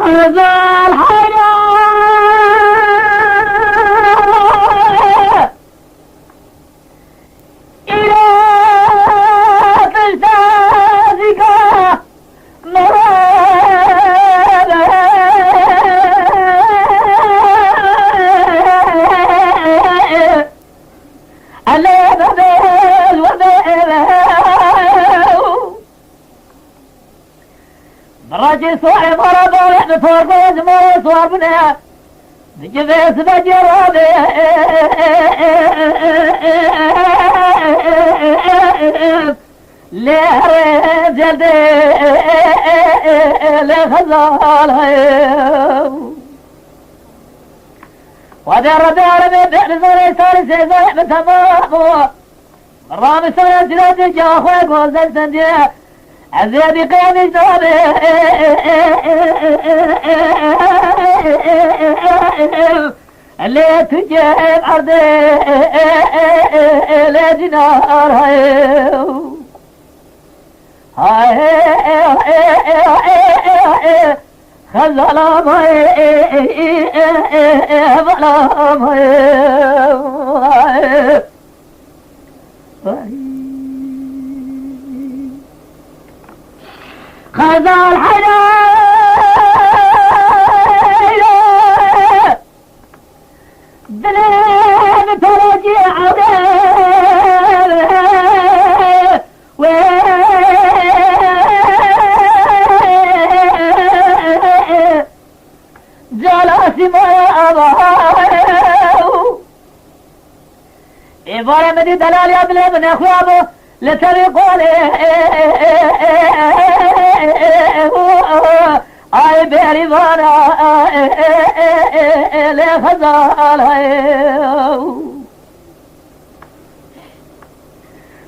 غزال حياة إلى تجتازك مرابا ألا ببال وبال براجي صوحي مرضو يحن فوق زمو صوابنا بجبس بجرابي ليه جلدي لخزال ودار دار من بئر زوري ساري سيزوي من تمامو مرام سوري سلاتي جاخوي قوزن سنديه عزيزي قيمي زوري اللي تجيب عرضي لجنار هاي خزالة خزال حنايا دليل ترجع جلاسي ما أباو إبارة مدي دلال يبلي من أخوابه لتريقوني اي بريوانا لخزال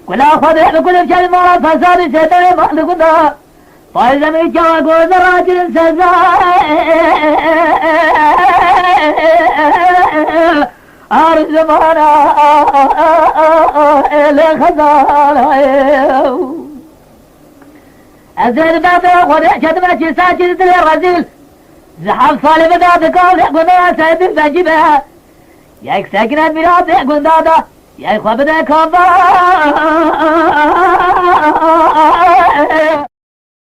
كل اخذ بكل كلمة فساد شتري مخلقنا فايزمي جاكو زراجل سزاي ارزمانا لخزال أزيد بابا ودع كدمة ساجد دل الرزيل زحف صالب داد قال قنا سيد فجبها يا ساكنة بلاد قندادا يا خبنا كبا